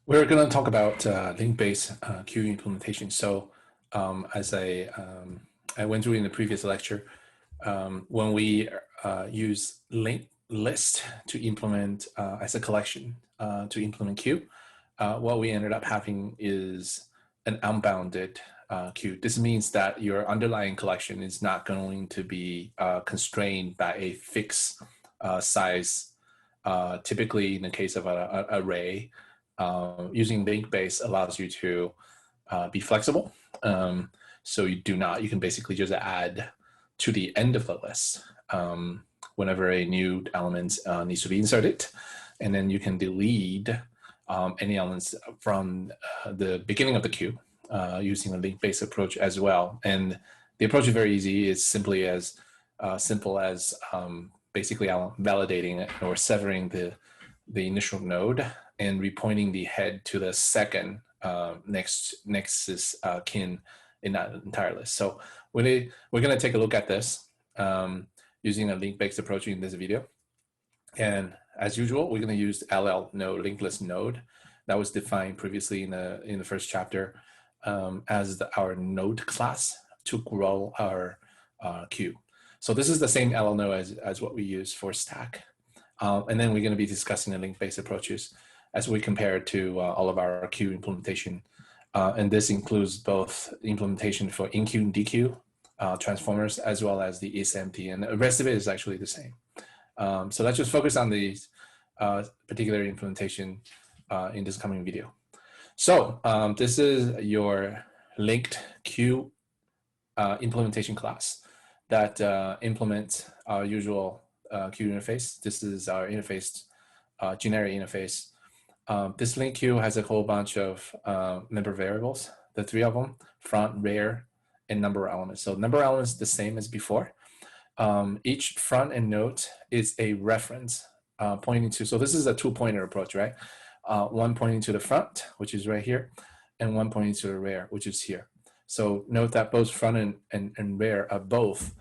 We're going to talk about link-based queue implementation. So as I went through in the previous lecture, when we use linked list to implement as a collection to implement queue, what we ended up having is an unbounded queue. This means that your underlying collection is not going to be constrained by a fixed size. Typically, in the case of an array, using link-based allows you to be flexible. So you can basically just add to the end of the list whenever a new element needs to be inserted. And then you can delete any elements from the beginning of the queue using a link-based approach as well. And the approach is very easy. It's simply as simple as basically validating or severing the initial node and repointing the head to the second nexus kin in that entire list. So we're going to take a look at this using a link-based approach in this video. And as usual, we're going to use LL node, linked list node, that was defined previously in the first chapter as our node class to grow our queue. So this is the same LL node as what we use for stack. And then we're going to be discussing the link-based approaches as we compare it to all of our queue implementation. And this includes both implementation for enqueue and dequeue transformers, as well as the isempty, and the rest of it is actually the same. So let's just focus on these particular implementation in this coming video. So this is your linked queue implementation class that implements our usual queue interface. This is our interface, generic interface. This link queue has a whole bunch of member variables, the three of them, front, rear, and number elements. So number elements the same as before. Each front and node is a reference pointing to, so this is a two-pointer approach, right? One pointing to the front, which is right here, and one pointing to the rear, which is here. So note that both front and rear are both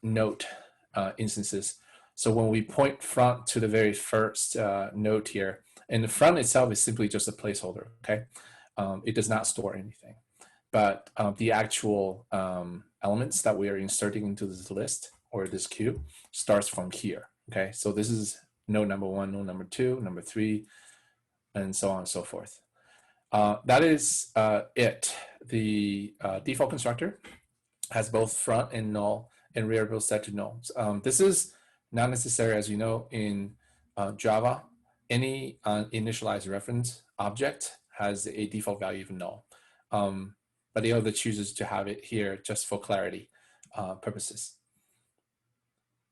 node instances. So when we point front to the very first node here, and the front itself is simply just a placeholder, okay? It does not store anything. But the actual elements that we are inserting into this list or this queue starts from here, okay? So this is node number one, node number two, number three, and so on and so forth. That is it. The default constructor has both front and null and rear both set to null. This is not necessary, as you know, in Java. Any initialized reference object has a default value of null. But the other chooses to have it here just for clarity purposes.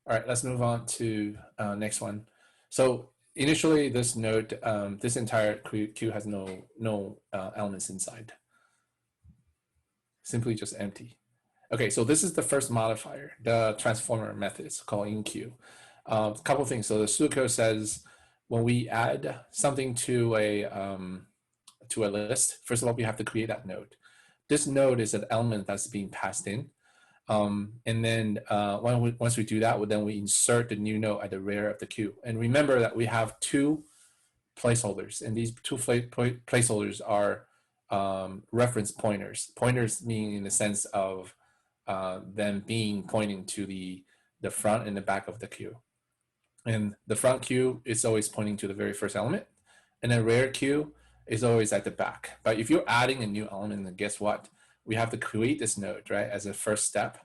All right, let's move on to next one. So initially, this node, this entire queue has no elements inside. Simply just empty. Okay, so this is the first modifier, the transformer method. It's called enqueue. A couple of things. So the pseudocode says when we add something to a list, first of all, we have to create that node. This node is an element that's being passed in. And then once we do that, then we insert the new node at the rear of the queue. And remember that we have two placeholders, and these two placeholders are reference pointers. Pointers mean in the sense of them being pointing to the front and the back of the queue. And the front queue is always pointing to the very first element, and the rear queue is always at the back. But if you're adding a new element, then guess what? We have to create this node, right, as a first step.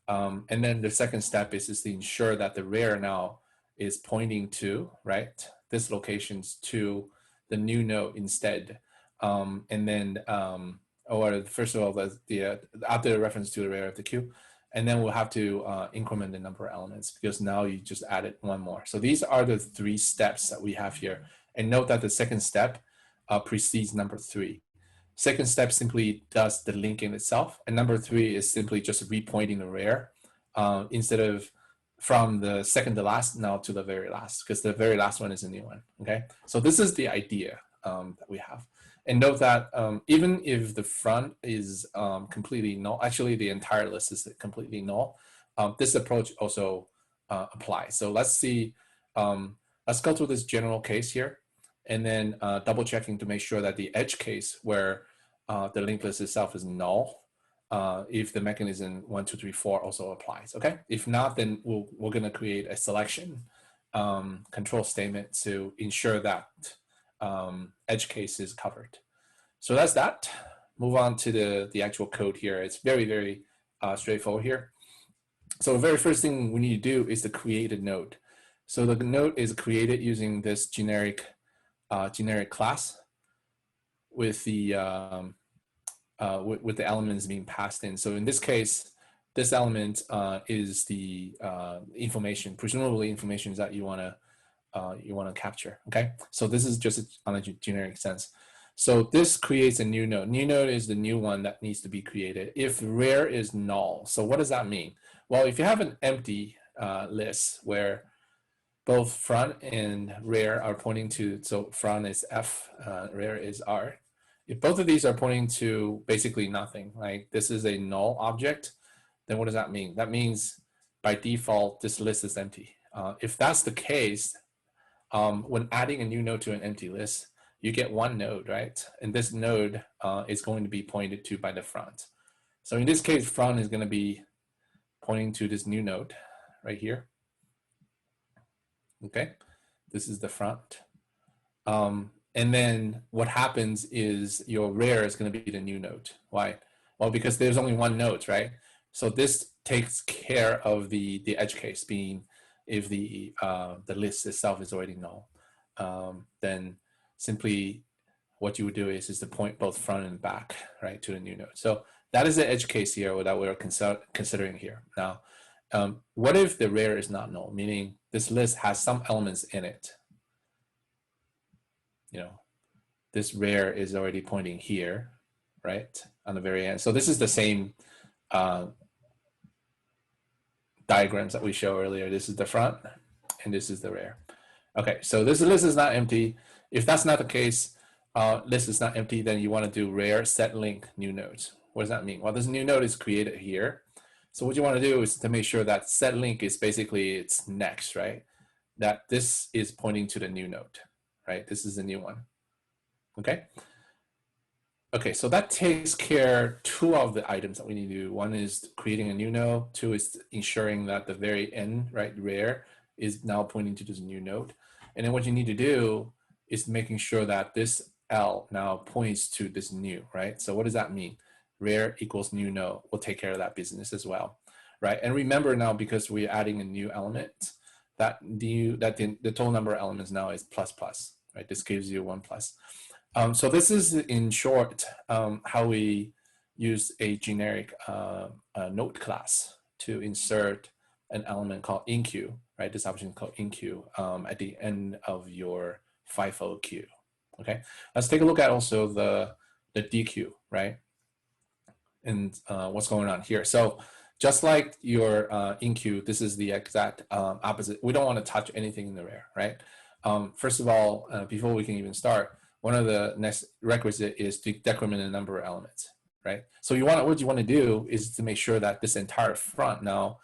And then the second step is to ensure that the rear now is pointing to, right, this locations to the new node instead. And then, or first of all, after the reference to the rear of the queue, and then we'll have to increment the number of elements because now you just added one more. So these are the three steps that we have here. And note that the second step precedes number three. Second step simply does the linking itself. And number three is simply just repointing the rear instead of from the second to last now to the very last, because the very last one is a new one, okay? So this is the idea that we have. And note that even if the front is completely null, actually the entire list is completely null, this approach also applies. So let's see, let's go through this general case here. and then double checking to make sure that the edge case where the linked list itself is null, if the mechanism 1, 2, 3, 4 also applies. Okay, if not, then we're going to create a selection control statement to ensure that edge case is covered. So that's that. Move on to the actual code here. It's very, very straightforward here. So the very first thing we need to do is to create a node. So the node is created using this generic class with the elements being passed in. So in this case, this element is the information, presumably information that you want to capture. Okay, so this is just on a generic sense. So this creates a new node. New node is the new one that needs to be created if rare is null. So what does that mean? Well, if you have an empty list where both front and rare are pointing to, so front is F, rare is R. If both of these are pointing to basically nothing, like this is a null object, then what does that mean? That means by default, this list is empty. If that's the case, when adding a new node to an empty list, you get one node, right? And this node is going to be pointed to by the front. So in this case, front is going to be pointing to this new node right here. Okay, this is the front. And then what happens is your rare is going to be the new node. Why? Well, because there's only one node, right? So this takes care of the edge case, being if the list itself is already null. Then simply what you would do is to point both front and back, right, to the new node. So that is the edge case here that we're considering here. Now, what if the rare is not null, meaning this list has some elements in it? You know, this rare is already pointing here, right, on the very end. So this is the same diagrams that we showed earlier. This is the front, and this is the rare. Okay, so this list is not empty. If that's not the case, list is not empty, then you want to do rare set link new nodes. What does that mean? Well, this new node is created here. So what you want to do is to make sure that set link is basically its next, right? That this is pointing to the new node, right? This is the new one. Okay. Okay, so that takes care two of the items that we need to do. One is creating a new node. Two is ensuring that the very end, right, rare, is now pointing to this new node. And then what you need to do is making sure that this L now points to this new, right? So what does that mean? Rare equals new node. We'll take care of that business as well, right? And remember now, because we're adding a new element, that the total number of elements now is plus plus, right? This gives you 1 plus. So this is, in short, how we use a generic node class to insert an element called enqueue, right? This option is called enqueue at the end of your FIFO queue. Okay, let's take a look at also the dequeue, right? And what's going on here. So just like your enqueue, this is the exact opposite. We don't want to touch anything in the rare, right? First of all, before we can even start, one of the next requisite is to decrement the number of elements, right? So what you want to do is to make sure that this entire front now,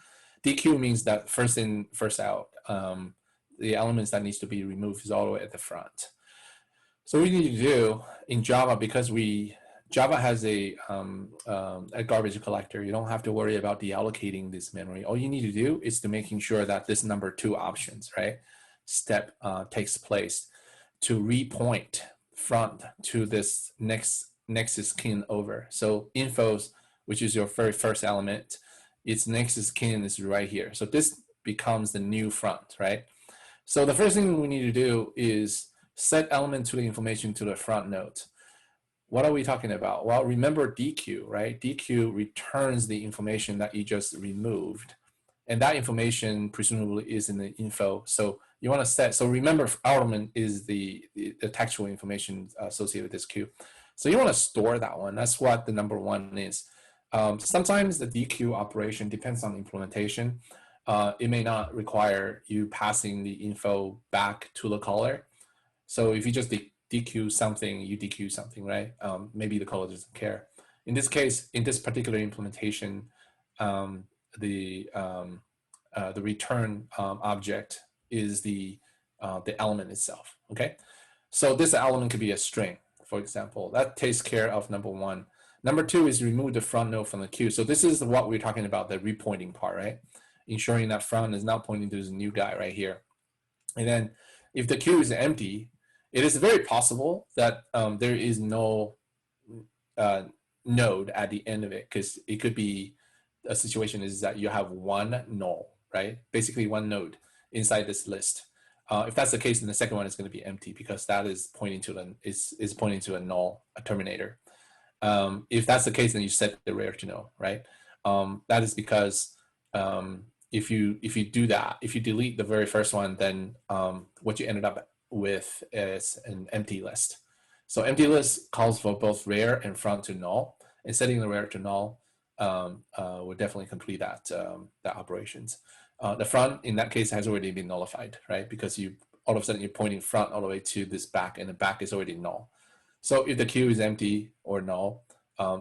dequeue means that first in, first out, the elements that needs to be removed is all the way at the front. So what we need to do in Java, because Java has a garbage collector, you don't have to worry about deallocating this memory. All you need to do is to making sure that this number 2 options, right, step takes place to repoint front to this nexus kin over. So infos, which is your very first element, its nexus kin is right here. So this becomes the new front, right? So the first thing we need to do is set element to the information to the front node. What are we talking about? Well, remember dequeue, right? Dequeue returns the information that you just removed. And that information presumably is in the info. So you want to set, so remember element is the textual information associated with this queue. So you want to store that one. That's what the number 1 is. Sometimes the dequeue operation depends on implementation. It may not require you passing the info back to the caller. So if you just dequeue something, you dequeue something, right? Maybe the caller doesn't care. In this case, in this particular implementation, the return object is the element itself. Okay, So this element could be a string, for example. That takes care of number one. Number two is remove the front node from the queue. So this is what we're talking about, the repointing part, right? Ensuring that front is not pointing to this new guy right here. And then if the queue is empty, it is very possible that there is no node at the end of it, because it could be a situation is that you have one null, right? Basically one node inside this list. If that's the case, then the second one is going to be empty, because that is pointing to is pointing to a null, a terminator. If that's the case, then you set the rare to null, right? That is because if you do that, if you delete the very first one, then what you ended up with is an empty list. So empty list calls for both rare and front to null, and setting the rare to null would definitely complete that operations. The front in that case has already been nullified, right? Because you all of a sudden you're pointing front all the way to this back, and the back is already null. So if the queue is empty or null,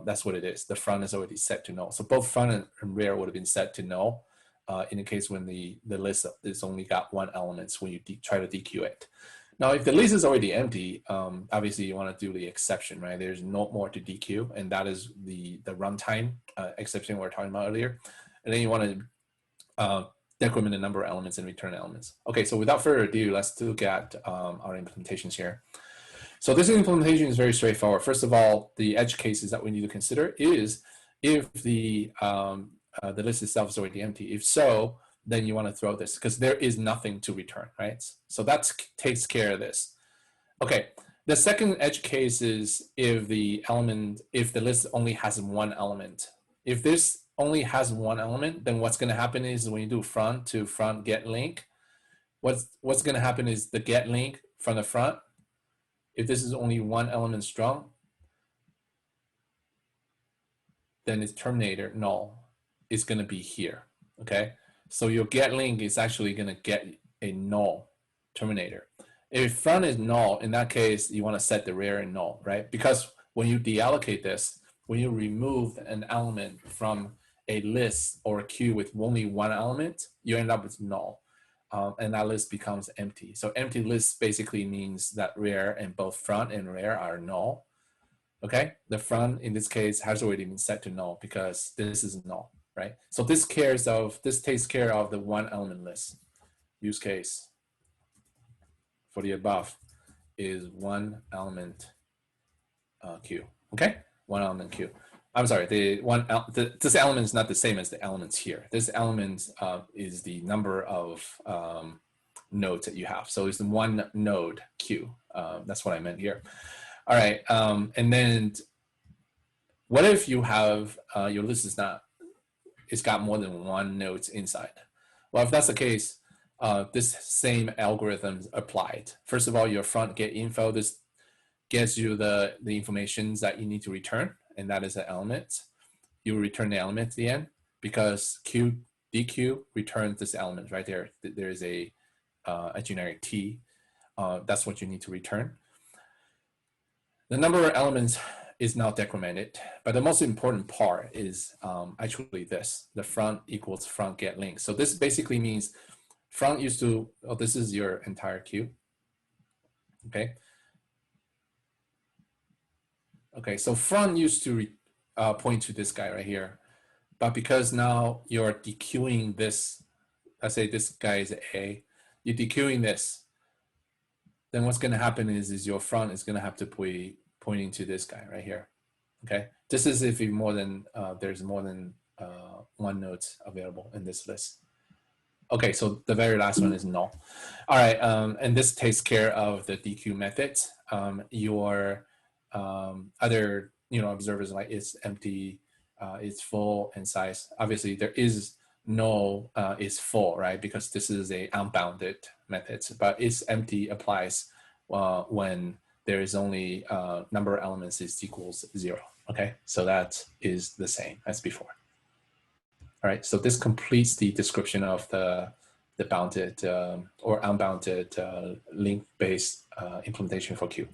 that's what it is. The front is already set to null. So both front and rear would have been set to null in the case when the list is only got one element when you try to dequeue it. Now, if the list is already empty, obviously you want to do the exception, right? There's no more to dequeue, and that is the runtime exception we were talking about earlier. And then you want to decrement the number of elements and return elements. Okay, so without further ado, let's look at our implementations here. So this implementation is very straightforward. First of all, the edge cases that we need to consider is if the list itself is already empty. If so, then you want to throw this because there is nothing to return, right? So that takes care of this. Okay, the second edge case is if the list only has one element. If this only has one element, then what's going to happen is when you do front to front get link, what's going to happen is the get link from the front, if this is only one element strong, then its terminator null is going to be here, okay? So your get link is actually going to get a null terminator. If front is null, in that case, you want to set the rare and null, right? Because when you deallocate this, when you remove an element from a list or a queue with only one element, you end up with null. And that list becomes empty. So empty list basically means that rare and both front and rare are null. Okay, the front in this case has already been set to null because this is null, right? So this takes care of the one element list. Use case for the above is one element queue. Okay, one element queue. I'm sorry, this element is not the same as the elements here. This element is the number of nodes that you have. So it's the one node queue. That's what I meant here. All right, and then what if you have your list it's got more than one node inside? Well, if that's the case, this same algorithm is applied. First of all, your front get info, this gets you the information that you need to return, and that is an element. You return the element at the end because dequeue returns this element right there. There is a generic T. That's what you need to return. The number of elements is now decremented, but the most important part is actually this: the front equals front get link. So this basically means front used to. Oh, this is your entire queue. Okay. Okay, so front used to point to this guy right here, but because now you're dequeuing this, let's say this guy is A, you're dequeuing this, then what's going to happen is your front is going to have to be pointing to this guy right here. Okay, this is if more than there's more than one node available in this list. Okay, so the very last one is null. All right, and this takes care of the dequeue methods. Your other observers like it's empty, it's full, and size. Obviously, there is no is full, right? Because this is a unbounded method, but it's empty applies when there is only number of elements is equals 0. Okay, so that is the same as before. All right, so this completes the description of the bounded or unbounded link-based implementation for Q.